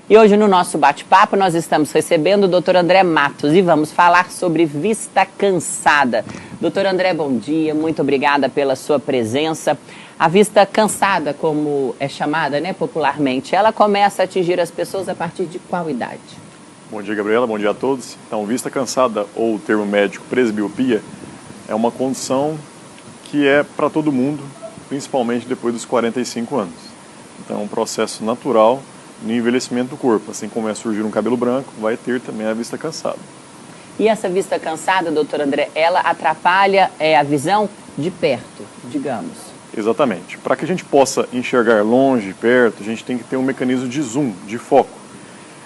E hoje no nosso bate-papo nós estamos recebendo o Dr. André Matos e vamos falar sobre vista cansada. Dr. André, bom dia, muito obrigada pela sua presença. A vista cansada, como é chamada, né, popularmente, ela começa a atingir as pessoas a partir de qual idade? Bom dia, Gabriela, bom dia a todos. Então, vista cansada, ou o termo médico presbiopia, é uma condição que é para todo mundo, principalmente depois dos 45 anos. Então, é um processo natural no envelhecimento do corpo. Assim como é surgir um cabelo branco, vai ter também a vista cansada. E essa vista cansada, doutor André, ela atrapalha a visão de perto, digamos? Exatamente. Para que a gente possa enxergar longe, perto, a gente tem que ter um mecanismo de zoom, de foco.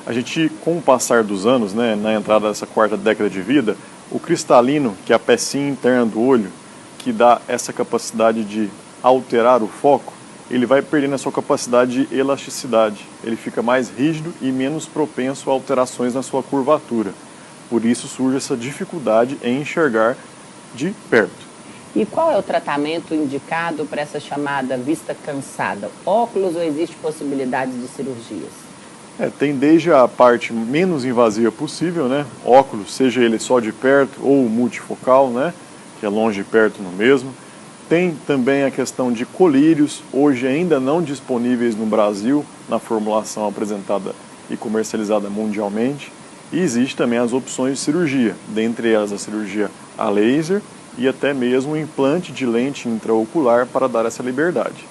A gente, com o passar dos anos, né, na entrada dessa quarta década de vida, o cristalino, que é a pecinha interna do olho, que dá essa capacidade de alterar o foco, ele vai perdendo a sua capacidade de elasticidade. Ele fica mais rígido e menos propenso a alterações na sua curvatura. Por isso surge essa dificuldade em enxergar de perto. E qual é o tratamento indicado para essa chamada vista cansada? Óculos ou existe possibilidade de cirurgias? Tem desde a parte menos invasiva possível, né? Óculos, seja ele só de perto ou multifocal, né? Que é longe e perto no mesmo. Tem também a questão de colírios, hoje ainda não disponíveis no Brasil, na formulação apresentada e comercializada mundialmente. E existe também as opções de cirurgia, dentre elas a cirurgia a laser e até mesmo o implante de lente intraocular para dar essa liberdade.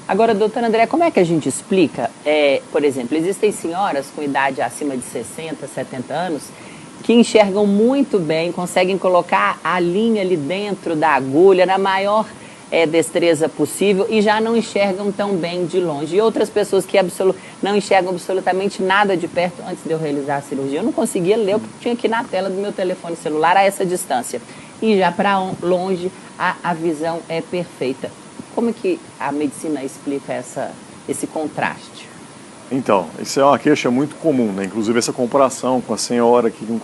Agora, doutor André, como é que a gente explica? Por exemplo, existem senhoras com idade acima de 60, 70 anos que enxergam muito bem, conseguem colocar a linha ali dentro da agulha na maior destreza possível e já não enxergam tão bem de longe. E outras pessoas que não enxergam absolutamente nada de perto antes de eu realizar a cirurgia. Eu não conseguia ler o que tinha aqui na tela do meu telefone celular a essa distância. E já para longe a visão é perfeita. Como é que a medicina explica esse contraste? Então, isso é uma queixa muito comum, né? Inclusive essa comparação com a senhora que não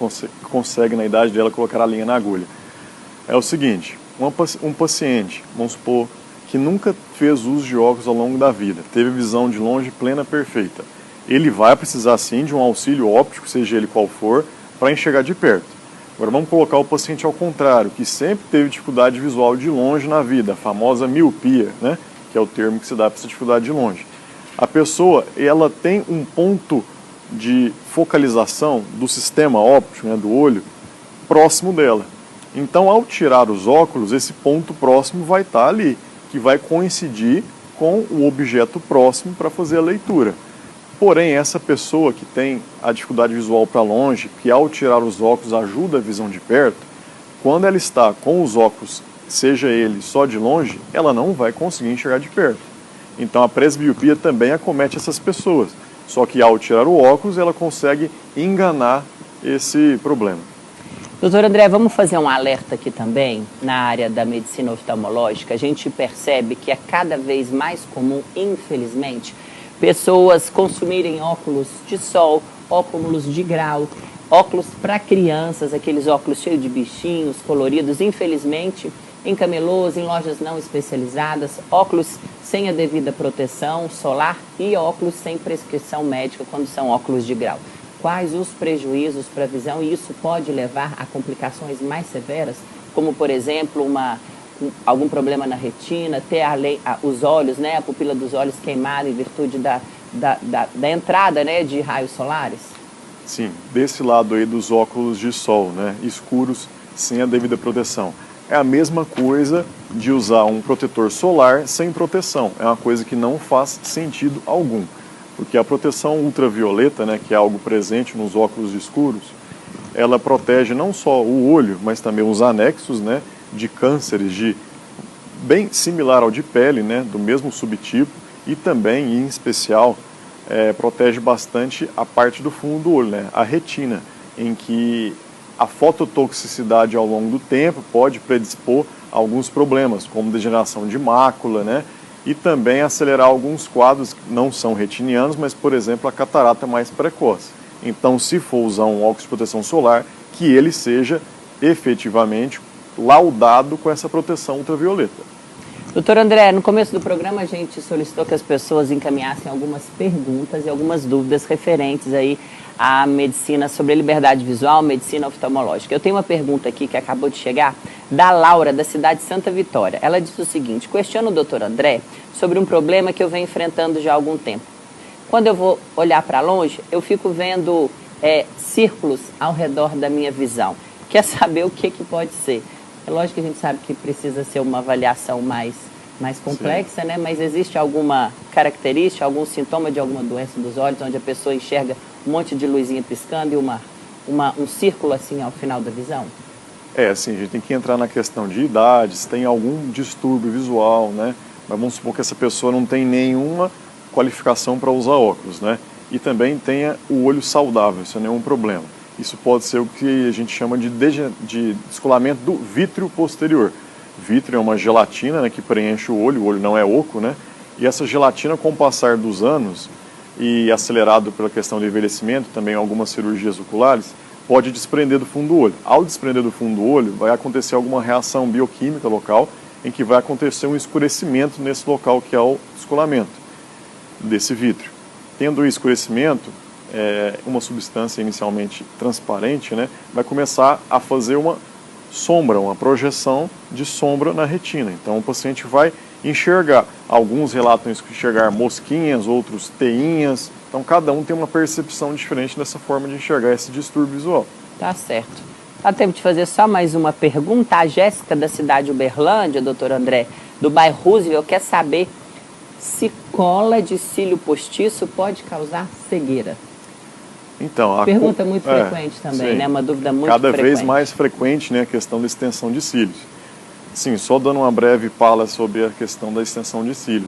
consegue na idade dela colocar a linha na agulha. É o seguinte, um paciente, vamos supor, que nunca fez uso de óculos ao longo da vida, teve visão de longe plena perfeita, ele vai precisar sim de um auxílio óptico, seja ele qual for, para enxergar de perto. Agora vamos colocar o paciente ao contrário, que sempre teve dificuldade visual de longe na vida, a famosa miopia, né? Que é o termo que se dá para essa dificuldade de longe. A pessoa, ela tem um ponto de focalização do sistema óptico, né, do olho, próximo dela. Então, ao tirar os óculos, esse ponto próximo vai estar ali, que vai coincidir com o objeto próximo para fazer a leitura. Porém, essa pessoa que tem a dificuldade visual para longe, que ao tirar os óculos ajuda a visão de perto, quando ela está com os óculos, seja ele só de longe, ela não vai conseguir enxergar de perto. Então, a presbiopia também acomete essas pessoas, só que ao tirar o óculos, ela consegue enganar esse problema. Doutor André, vamos fazer um alerta aqui também na área da medicina oftalmológica. A gente percebe que é cada vez mais comum, infelizmente, pessoas consumirem óculos de sol, óculos de grau, óculos para crianças, aqueles óculos cheios de bichinhos coloridos, infelizmente, em camelôs, em lojas não especializadas, óculos sem a devida proteção solar e óculos sem prescrição médica quando são óculos de grau. Quais os prejuízos para a visão e isso pode levar a complicações mais severas, como, por exemplo, algum problema na retina, ter os olhos, né, a pupila dos olhos queimada em virtude da entrada, né, de raios solares? Sim, desse lado aí dos óculos de sol, né, escuros, sem a devida proteção. É a mesma coisa de usar um protetor solar sem proteção. É uma coisa que não faz sentido algum. Porque a proteção ultravioleta, né, que é algo presente nos óculos escuros, ela protege não só o olho, mas também os anexos, né, de cânceres bem similar ao de pele, né, do mesmo subtipo, e também, em especial, protege bastante a parte do fundo do olho, né, a retina, em que a fototoxicidade ao longo do tempo pode predispor a alguns problemas, como degeneração de mácula, né, e também acelerar alguns quadros que não são retinianos, mas, por exemplo, a catarata mais precoce. Então, se for usar um óculos de proteção solar, que ele seja efetivamente laudado com essa proteção ultravioleta. Doutor André, no começo do programa a gente solicitou que as pessoas encaminhassem algumas perguntas e algumas dúvidas referentes aí à medicina sobre a liberdade visual, medicina oftalmológica. Eu tenho uma pergunta aqui que acabou de chegar, da Laura, da cidade de Santa Vitória. Ela diz o seguinte: questiono o doutor André sobre um problema que eu venho enfrentando já há algum tempo. Quando eu vou olhar para longe, eu fico vendo círculos ao redor da minha visão. Quer saber o que pode ser? É lógico que a gente sabe que precisa ser uma avaliação mais complexa, né? Mas existe alguma característica, algum sintoma de alguma doença dos olhos, onde a pessoa enxerga um monte de luzinha piscando e um círculo assim ao final da visão? Assim, a gente tem que entrar na questão de idade, se tem algum distúrbio visual, né? Mas vamos supor que essa pessoa não tem nenhuma qualificação para usar óculos, né? E também tenha o olho saudável, isso não é nenhum problema. Isso pode ser o que a gente chama de descolamento do vítreo posterior. Vítreo é uma gelatina, né, que preenche o olho não é oco, né? E essa gelatina, com o passar dos anos e acelerado pela questão do envelhecimento, também algumas cirurgias oculares, pode desprender do fundo do olho. Ao desprender do fundo do olho, vai acontecer alguma reação bioquímica local, em que vai acontecer um escurecimento nesse local que é o descolamento desse vítreo. Tendo o escurecimento, uma substância inicialmente transparente, né, vai começar a fazer uma sombra, uma projeção de sombra na retina. Então o paciente vai enxergar. Alguns relatam enxergar mosquinhas, outros teinhas. Então cada um tem uma percepção diferente dessa forma de enxergar esse distúrbio visual. Tá certo. Dá tempo de fazer só mais uma pergunta. A Jéssica, da cidade de Uberlândia, doutor André, do bairro Roosevelt, quer saber se cola de cílio postiço pode causar cegueira. Então, pergunta muito frequente também, sim, né? Uma dúvida muito cada frequente. vez mais frequente, né, a questão da extensão de cílios. Sim, só dando uma breve fala sobre a questão da extensão de cílios.